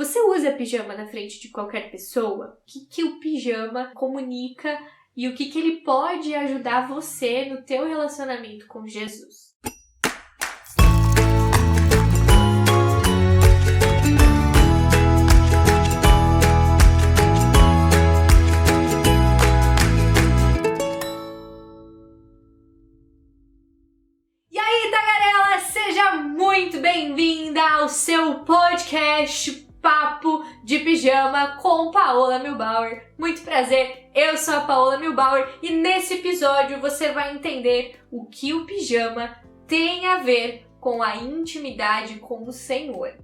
Você usa pijama na frente de qualquer pessoa? O que o pijama comunica e o que ele pode ajudar você no teu relacionamento com Jesus? Muito bem-vinda ao seu podcast Papo de Pijama com Paola Milbauer. Muito prazer, eu sou a Paola Milbauer e nesse episódio você vai entender o que o pijama tem a ver com a intimidade com o Senhor.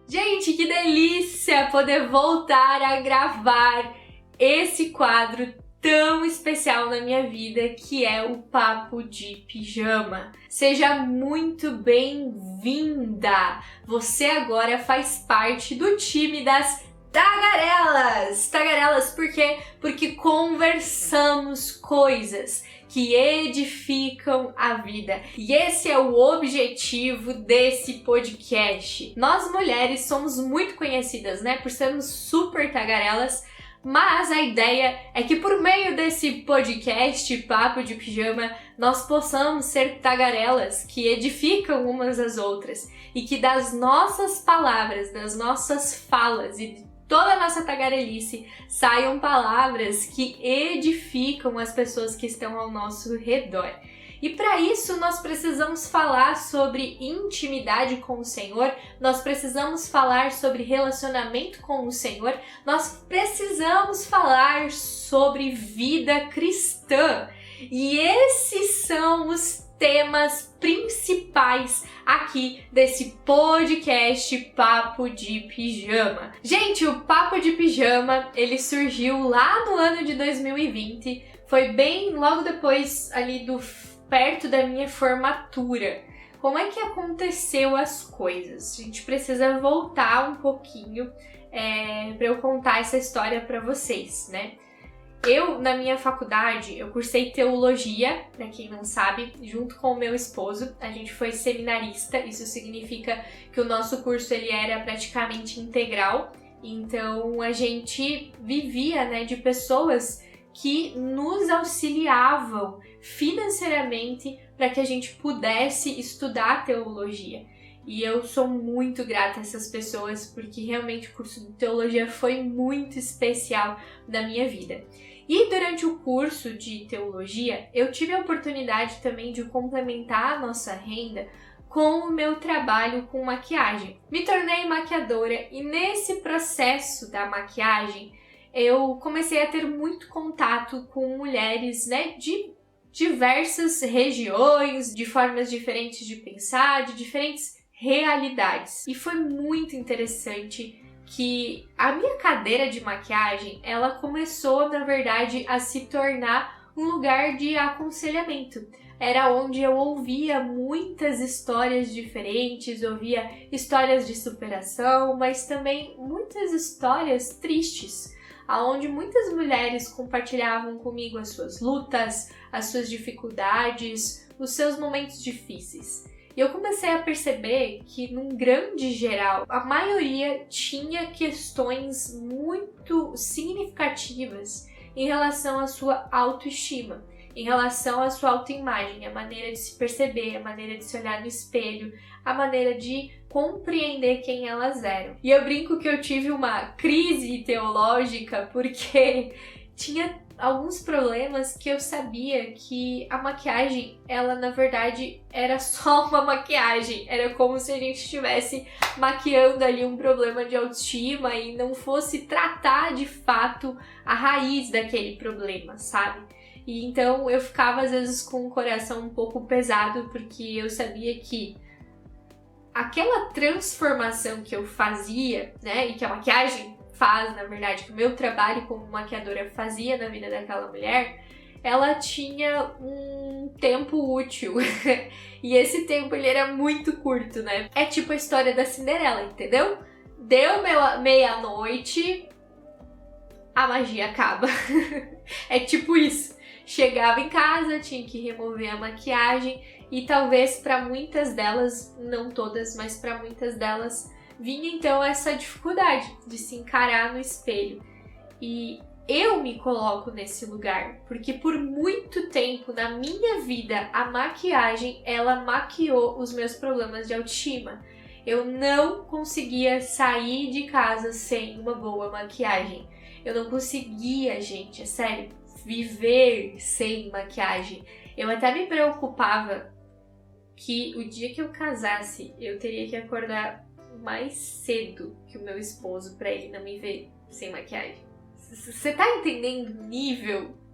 Gente, que delícia poder voltar a gravar esse quadro tão especial na minha vida, que é o Papo de Pijama. Seja muito bem-vinda! Você agora faz parte do time das tagarelas! Tagarelas por quê? Porque conversamos coisas que edificam a vida. E esse é o objetivo desse podcast. Nós mulheres somos muito conhecidas, né, por sermos super tagarelas, mas a ideia é que por meio desse podcast Papo de Pijama nós possamos ser tagarelas que edificam umas às outras e que das nossas palavras, das nossas falas e de toda a nossa tagarelice saiam palavras que edificam as pessoas que estão ao nosso redor. E para isso nós precisamos falar sobre intimidade com o Senhor, nós precisamos falar sobre relacionamento com o Senhor, nós precisamos falar sobre vida cristã. E esses são os temas principais aqui desse podcast Papo de Pijama. Gente, o Papo de Pijama, ele surgiu lá no ano de 2020, foi bem logo depois ali perto da minha formatura. Como é que aconteceu as coisas? A gente precisa voltar um pouquinho para eu contar essa história para vocês, né? Eu, na minha faculdade, eu cursei teologia, pra quem não sabe, junto com o meu esposo. A gente foi seminarista, isso significa que o nosso curso ele era praticamente integral. Então a gente vivia, né, de pessoas que nos auxiliavam financeiramente para que a gente pudesse estudar teologia. E eu sou muito grata a essas pessoas porque realmente o curso de teologia foi muito especial na minha vida. E durante o curso de teologia, eu tive a oportunidade também de complementar a nossa renda com o meu trabalho com maquiagem. Me tornei maquiadora e nesse processo da maquiagem, eu comecei a ter muito contato com mulheres, né, de diversas regiões, de formas diferentes de pensar, de diferentes realidades. E foi muito interessante que a minha cadeira de maquiagem, ela começou, na verdade, a se tornar um lugar de aconselhamento. Era onde eu ouvia muitas histórias diferentes, ouvia histórias de superação, mas também muitas histórias tristes, onde muitas mulheres compartilhavam comigo as suas lutas, as suas dificuldades, os seus momentos difíceis. E eu comecei a perceber que, num grande geral, a maioria tinha questões muito significativas em relação à sua autoestima, em relação à sua autoimagem, a maneira de se perceber, a maneira de se olhar no espelho, a maneira de compreender quem elas eram. E eu brinco que eu tive uma crise teológica porque tinha alguns problemas que eu sabia que a maquiagem, ela na verdade era só uma maquiagem. Era como se a gente estivesse maquiando ali um problema de autoestima e não fosse tratar de fato a raiz daquele problema, sabe? E então eu ficava às vezes com o coração um pouco pesado porque eu sabia que aquela transformação que eu fazia, né, e que a maquiagem faz, na verdade, que o meu trabalho como maquiadora fazia na vida daquela mulher, ela tinha um tempo útil. E esse tempo, ele era muito curto, né? É tipo a história da Cinderela, entendeu? Deu meia-noite, a magia acaba. É tipo isso. Chegava em casa, tinha que remover a maquiagem e talvez para muitas delas, não todas, mas para muitas delas, vinha então essa dificuldade de se encarar no espelho. E eu me coloco nesse lugar, porque por muito tempo na minha vida a maquiagem, ela maquiou os meus problemas de autoestima. Eu não conseguia sair de casa sem uma boa maquiagem. Eu não conseguia, gente, é sério, viver sem maquiagem. Eu até me preocupava que o dia que eu casasse, eu teria que acordar mais cedo que o meu esposo pra ele não me ver sem maquiagem. Você tá entendendo o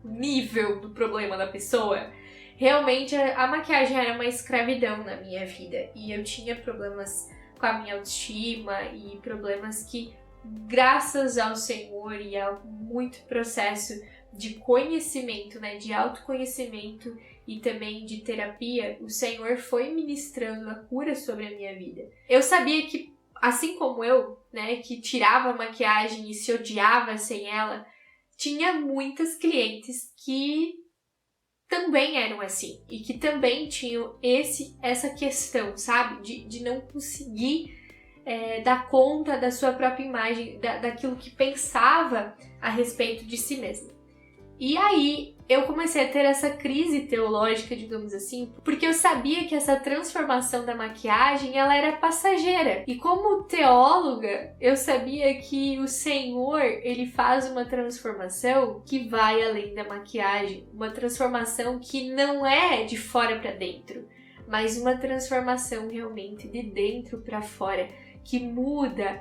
nível do problema da pessoa? Realmente a maquiagem era uma escravidão na minha vida e eu tinha problemas com a minha autoestima e problemas que, graças ao Senhor e a muito processo de conhecimento, né, de autoconhecimento e também de terapia, o Senhor foi ministrando a cura sobre a minha vida. Eu sabia que, assim como eu, né, que tirava a maquiagem e se odiava sem ela, tinha muitas clientes que também eram assim e que também tinham essa questão, sabe, de não conseguir dar conta da sua própria imagem, daquilo que pensava a respeito de si mesma. E aí eu comecei a ter essa crise teológica, digamos assim, porque eu sabia que essa transformação da maquiagem, ela era passageira. E como teóloga, eu sabia que o Senhor, ele faz uma transformação que vai além da maquiagem, uma transformação que não é de fora para dentro, mas uma transformação realmente de dentro para fora, que muda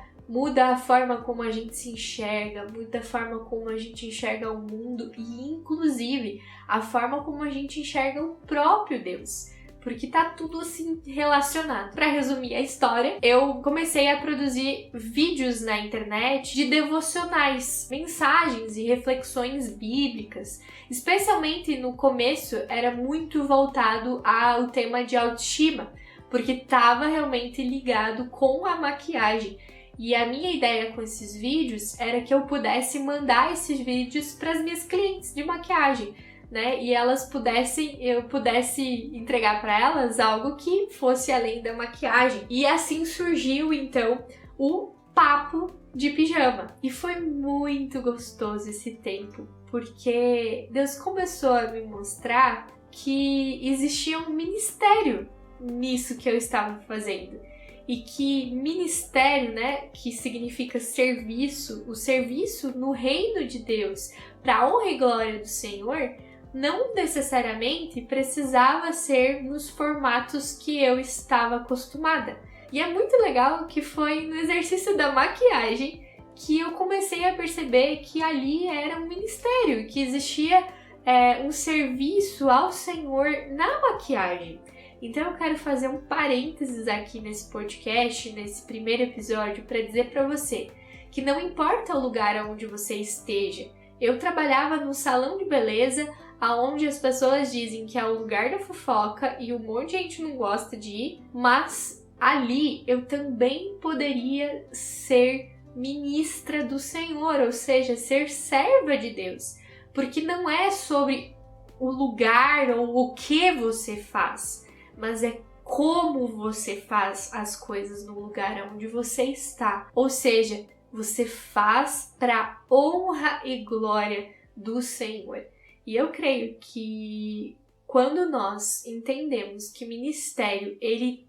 a forma como a gente se enxerga, muda a forma como a gente enxerga o mundo e, inclusive, a forma como a gente enxerga o próprio Deus. Porque tá tudo assim relacionado. Para resumir a história, eu comecei a produzir vídeos na internet de devocionais, mensagens e reflexões bíblicas. Especialmente no começo, era muito voltado ao tema de autoestima, porque estava realmente ligado com a maquiagem. E a minha ideia com esses vídeos era que eu pudesse mandar esses vídeos para as minhas clientes de maquiagem, né? E eu pudesse entregar para elas algo que fosse além da maquiagem. E assim surgiu então o Papo de Pijama. E foi muito gostoso esse tempo, porque Deus começou a me mostrar que existia um ministério nisso que eu estava fazendo. E que ministério, né, que significa serviço, o serviço no reino de Deus, para a honra e glória do Senhor, não necessariamente precisava ser nos formatos que eu estava acostumada. E é muito legal que foi no exercício da maquiagem que eu comecei a perceber que ali era um ministério, que existia um serviço ao Senhor na maquiagem. Então eu quero fazer um parênteses aqui nesse podcast, nesse primeiro episódio, para dizer para você que não importa o lugar onde você esteja. Eu trabalhava num salão de beleza, aonde as pessoas dizem que é o lugar da fofoca e um monte de gente não gosta de ir, mas ali eu também poderia ser ministra do Senhor, ou seja, ser serva de Deus, porque não é sobre o lugar ou o que você faz, mas é como você faz as coisas no lugar onde você está. Ou seja, você faz para honra e glória do Senhor. E eu creio que quando nós entendemos que o ministério, ele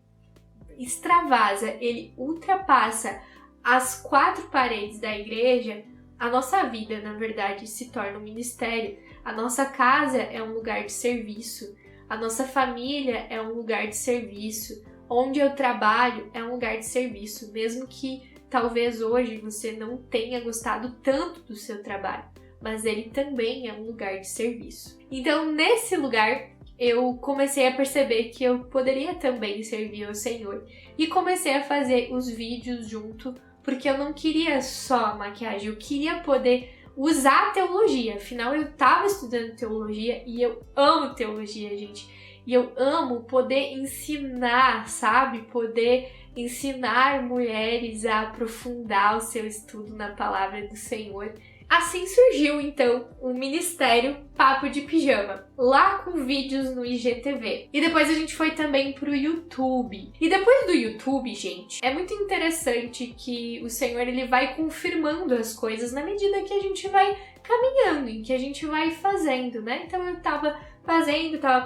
extravasa, ele ultrapassa as quatro paredes da igreja, a nossa vida, na verdade, se torna um ministério. A nossa casa é um lugar de serviço. A nossa família é um lugar de serviço. Onde eu trabalho é um lugar de serviço, mesmo que talvez hoje você não tenha gostado tanto do seu trabalho, mas ele também é um lugar de serviço. Então, nesse lugar, eu comecei a perceber que eu poderia também servir ao Senhor. E comecei a fazer os vídeos junto, porque eu não queria só a maquiagem, eu queria poder usar a teologia. Afinal, eu estava estudando teologia e eu amo teologia, gente. E eu amo poder ensinar, sabe? Poder ensinar mulheres a aprofundar o seu estudo na palavra do Senhor. Assim surgiu, então, o Ministério Papo de Pijama, lá com vídeos no IGTV. E depois a gente foi também pro YouTube. E depois do YouTube, gente, é muito interessante que o Senhor ele vai confirmando as coisas na medida que a gente vai caminhando, em que a gente vai fazendo, né? Então eu tava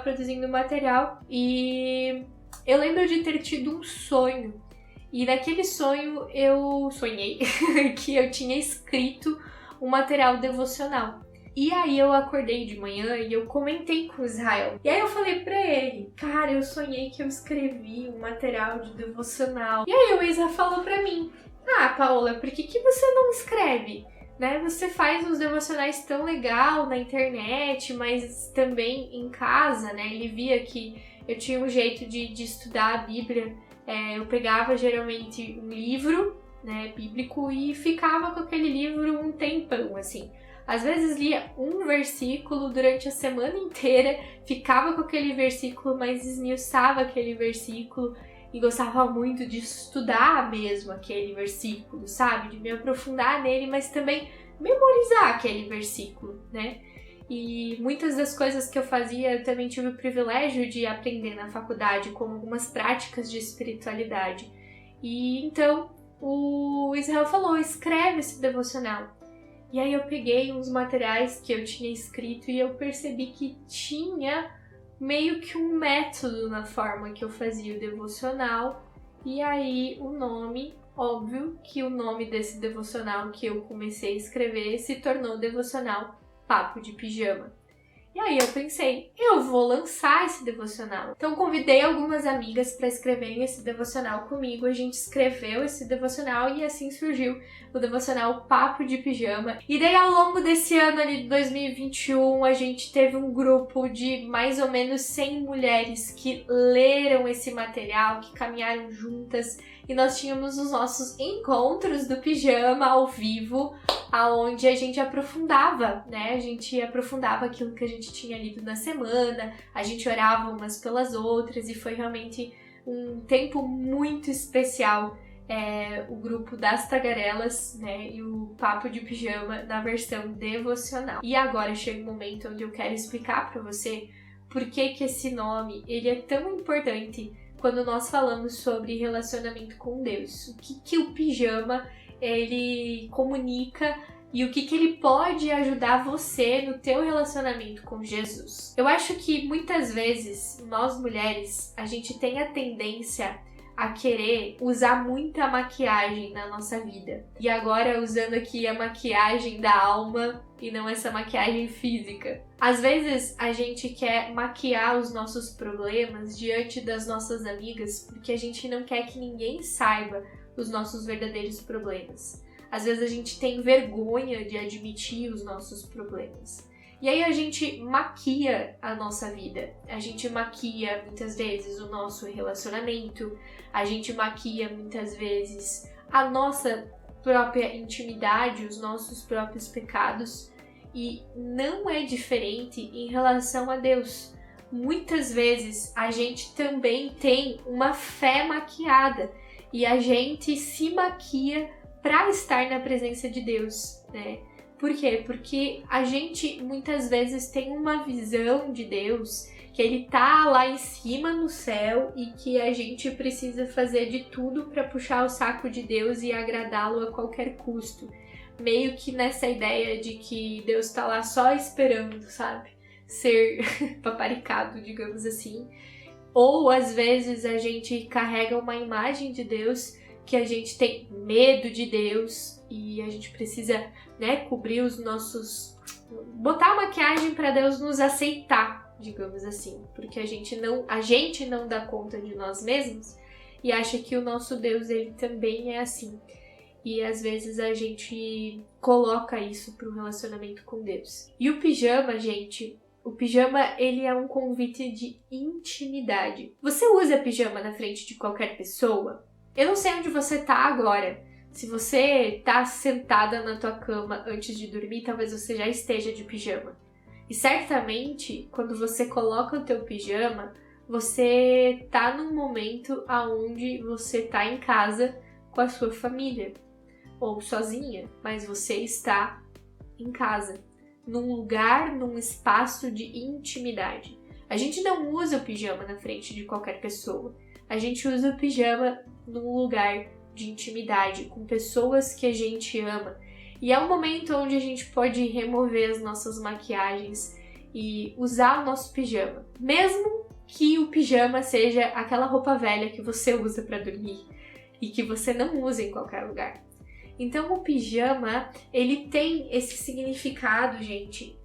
produzindo material e eu lembro de ter tido um sonho. E naquele sonho eu sonhei que eu tinha escrito um material devocional. E aí eu acordei de manhã e eu comentei com o Israel. E aí eu falei pra ele, cara, eu sonhei que eu escrevi um material de devocional. E aí o Israel falou pra mim, Paola, por que você não escreve? Né? Você faz uns devocionais tão legal na internet, mas também em casa, né? Ele via que eu tinha um jeito de estudar a Bíblia. Eu pegava geralmente um livro, né, bíblico e ficava com aquele livro um tempão, assim. Às vezes lia um versículo durante a semana inteira, ficava com aquele versículo, mas esmiuçava aquele versículo e gostava muito de estudar mesmo aquele versículo, sabe? De me aprofundar nele, mas também memorizar aquele versículo, né? E muitas das coisas que eu fazia, eu também tive o privilégio de aprender na faculdade, como algumas práticas de espiritualidade. E então, o Israel falou, escreve esse devocional. E aí eu peguei uns materiais que eu tinha escrito e eu percebi que tinha meio que um método na forma que eu fazia o devocional. E aí o nome, óbvio que o nome desse devocional que eu comecei a escrever se tornou Devocional Papo de Pijama. E aí eu pensei, eu vou lançar esse devocional. Então convidei algumas amigas para escreverem esse devocional comigo. A gente escreveu esse devocional e assim surgiu o devocional Papo de Pijama. E daí ao longo desse ano ali de 2021, a gente teve um grupo de mais ou menos 100 mulheres que leram esse material, que caminharam juntas. E nós tínhamos os nossos encontros do pijama ao vivo, aonde a gente aprofundava, né? A gente aprofundava aquilo que a gente tinha lido na semana, a gente orava umas pelas outras e foi realmente um tempo muito especial. O grupo das tagarelas, né? E o Papo de Pijama na versão devocional. E agora chega o momento onde eu quero explicar pra você por que esse nome ele é tão importante quando nós falamos sobre relacionamento com Deus. O que o pijama ele comunica e o que ele pode ajudar você no teu relacionamento com Jesus. Eu acho que muitas vezes nós mulheres, a gente tem a tendência a querer usar muita maquiagem na nossa vida. E agora usando aqui a maquiagem da alma e não essa maquiagem física. Às vezes a gente quer maquiar os nossos problemas diante das nossas amigas porque a gente não quer que ninguém saiba os nossos verdadeiros problemas. Às vezes a gente tem vergonha de admitir os nossos problemas. E aí a gente maquia a nossa vida. A gente maquia muitas vezes o nosso relacionamento, a gente maquia muitas vezes a nossa própria intimidade, os nossos próprios pecados. E não é diferente em relação a Deus. Muitas vezes a gente também tem uma fé maquiada e a gente se maquia para estar na presença de Deus, né? Por quê? Porque a gente muitas vezes tem uma visão de Deus que ele tá lá em cima no céu e que a gente precisa fazer de tudo para puxar o saco de Deus e agradá-lo a qualquer custo. Meio que nessa ideia de que Deus tá lá só esperando, sabe? Ser paparicado, digamos assim. Ou às vezes a gente carrega uma imagem de Deus que a gente tem medo de Deus e a gente precisa, né, cobrir os nossos... botar maquiagem para Deus nos aceitar, digamos assim. Porque a gente não dá conta de nós mesmos e acha que o nosso Deus, ele também é assim. E às vezes a gente coloca isso para um relacionamento com Deus. E o pijama, gente... O pijama, ele é um convite de intimidade. Você usa pijama na frente de qualquer pessoa? Eu não sei onde você tá agora. Se você tá sentada na tua cama antes de dormir, talvez você já esteja de pijama. E certamente, quando você coloca o teu pijama, você tá num momento onde você tá em casa com a sua família. Ou sozinha, mas você está em casa, num lugar, num espaço de intimidade. A gente não usa o pijama na frente de qualquer pessoa. A gente usa o pijama num lugar de intimidade, com pessoas que a gente ama. E é um momento onde a gente pode remover as nossas maquiagens e usar o nosso pijama. Mesmo que o pijama seja aquela roupa velha que você usa para dormir e que você não usa em qualquer lugar. Então o pijama, ele tem esse significado, gente,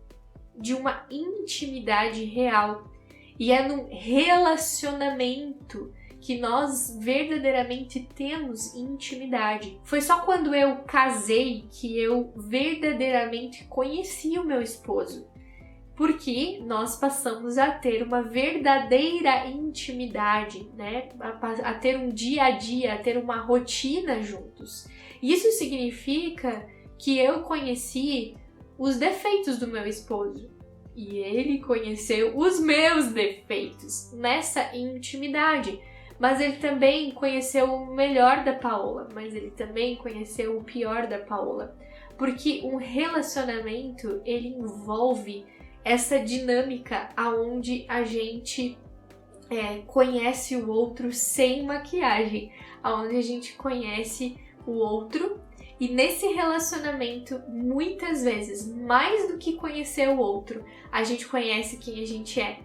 de uma intimidade real. E é num relacionamento que nós verdadeiramente temos intimidade. Foi só quando eu casei que eu verdadeiramente conheci o meu esposo. Porque nós passamos a ter uma verdadeira intimidade, né? A ter um dia a dia, a ter uma rotina juntos. Isso significa que eu conheci os defeitos do meu esposo e ele conheceu os meus defeitos nessa intimidade. Mas ele também conheceu o melhor da Paola, mas ele também conheceu o pior da Paola. Porque um relacionamento, ele envolve essa dinâmica aonde a gente conhece o outro sem maquiagem, aonde a gente conhece o outro e nesse relacionamento, muitas vezes, mais do que conhecer o outro, a gente conhece quem a gente é.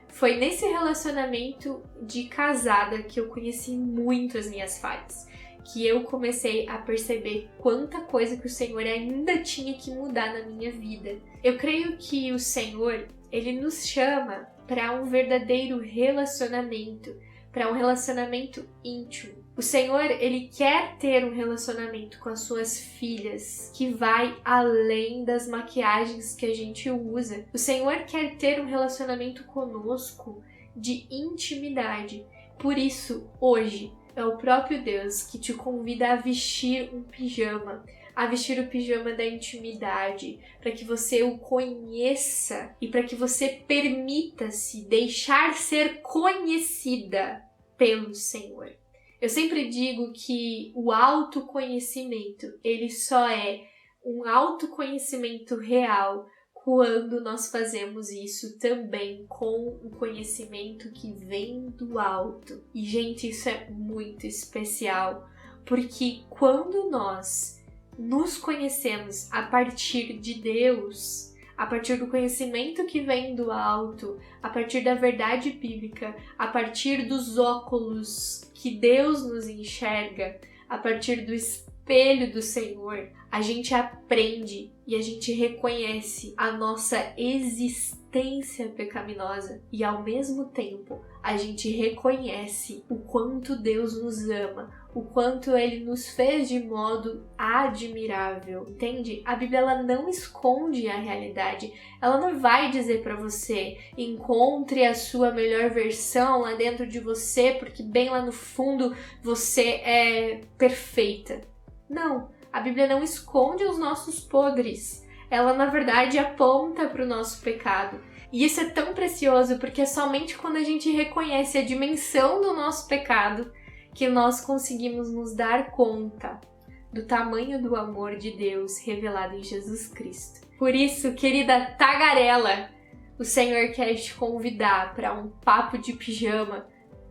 Foi nesse relacionamento de casada que eu conheci muito as minhas falhas, que eu comecei a perceber quanta coisa que o Senhor ainda tinha que mudar na minha vida. Eu creio que o Senhor, ele nos chama para um verdadeiro relacionamento, para um relacionamento íntimo. O Senhor, ele quer ter um relacionamento com as suas filhas que vai além das maquiagens que a gente usa. O Senhor quer ter um relacionamento conosco de intimidade. Por isso, hoje, é o próprio Deus que te convida a vestir um pijama, a vestir o pijama da intimidade, para que você o conheça e para que você permita-se deixar ser conhecida pelo Senhor. Eu sempre digo que o autoconhecimento, ele só é um autoconhecimento real quando nós fazemos isso também com o conhecimento que vem do alto. E, gente, isso é muito especial, porque quando nós nos conhecemos a partir de Deus, a partir do conhecimento que vem do alto, a partir da verdade bíblica, a partir dos óculos que Deus nos enxerga, a partir do espelho do Senhor, a gente aprende e a gente reconhece a nossa existência pecaminosa e ao mesmo tempo a gente reconhece o quanto Deus nos ama, o quanto Ele nos fez de modo admirável, entende? A Bíblia, ela não esconde a realidade, ela não vai dizer para você, encontre a sua melhor versão lá dentro de você, porque bem lá no fundo você é perfeita. Não, a Bíblia não esconde os nossos podres, ela na verdade aponta para o nosso pecado. E isso é tão precioso porque é somente quando a gente reconhece a dimensão do nosso pecado que nós conseguimos nos dar conta do tamanho do amor de Deus revelado em Jesus Cristo. Por isso, querida tagarela, o Senhor quer te convidar para um papo de pijama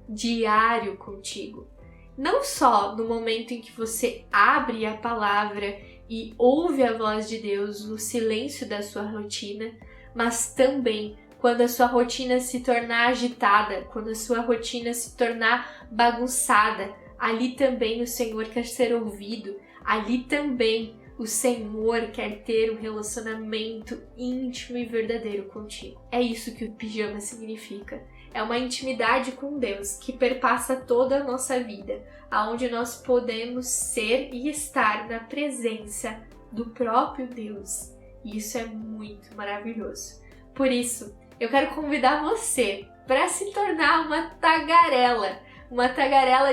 diário contigo. Não só no momento em que você abre a palavra e ouve a voz de Deus no silêncio da sua rotina, mas também quando a sua rotina se tornar agitada, quando a sua rotina se tornar bagunçada, ali também o Senhor quer ser ouvido, ali também o Senhor quer ter um relacionamento íntimo e verdadeiro contigo. É isso que o pijama significa. É uma intimidade com Deus que perpassa toda a nossa vida, aonde nós podemos ser e estar na presença do próprio Deus. E isso é muito maravilhoso. Por isso, eu quero convidar você para se tornar uma tagarela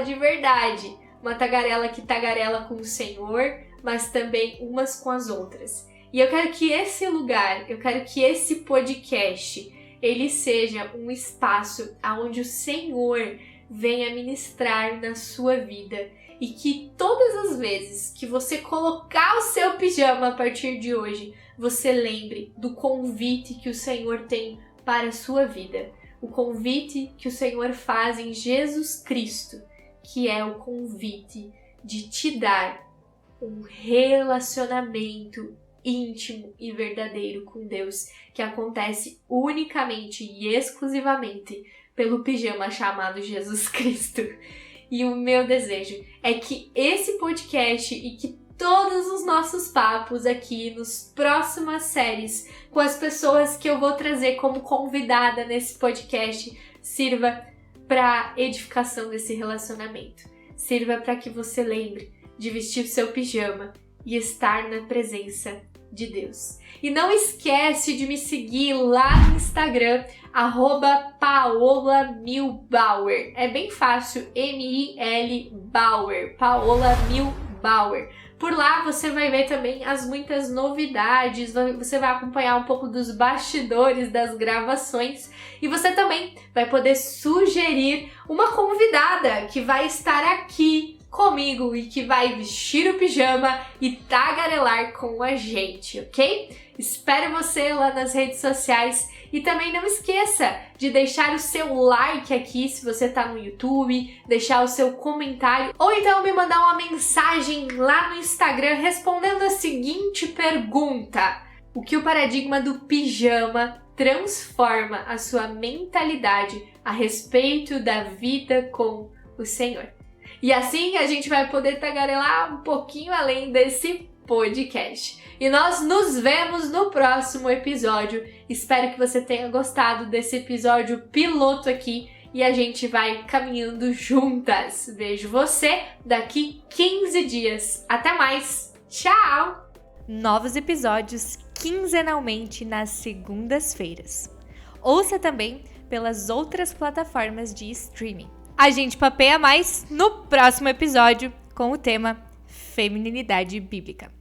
de verdade, uma tagarela que tagarela com o Senhor, mas também umas com as outras. E eu quero que esse lugar, eu quero que esse podcast, ele seja um espaço onde o Senhor venha ministrar na sua vida e que todas as vezes que você colocar o seu pijama a partir de hoje, você lembre do convite que o Senhor tem para a sua vida. O convite que o Senhor faz em Jesus Cristo, que é o convite de te dar um relacionamento íntimo e verdadeiro com Deus, que acontece unicamente e exclusivamente pelo pijama chamado Jesus Cristo. E o meu desejo é que esse podcast e que todos os nossos papos aqui nos próximas séries com as pessoas que eu vou trazer como convidada nesse podcast sirva para edificação desse relacionamento. Sirva para que você lembre de vestir o seu pijama e estar na presença de Deus. E não esquece de me seguir lá no Instagram, @PaolaMilbauer. É bem fácil, M-I-L Bauer, Paola Milbauer. Por lá você vai ver também as muitas novidades, você vai acompanhar um pouco dos bastidores das gravações e você também vai poder sugerir uma convidada que vai estar aqui comigo e que vai vestir o pijama e tagarelar com a gente, ok? Espero você lá nas redes sociais e também não esqueça de deixar o seu like aqui se você tá no YouTube, deixar o seu comentário ou então me mandar uma mensagem lá no Instagram respondendo a seguinte pergunta: o que o paradigma do pijama transforma a sua mentalidade a respeito da vida com o Senhor? E assim a gente vai poder tagarelar um pouquinho além desse podcast. E nós nos vemos no próximo episódio. Espero que você tenha gostado desse episódio piloto aqui e a gente vai caminhando juntas. Vejo você daqui 15 dias. Até mais. Tchau! Novos episódios quinzenalmente nas segundas-feiras. Ouça também pelas outras plataformas de streaming. A gente papeia mais no próximo episódio com o tema Feminilidade Bíblica.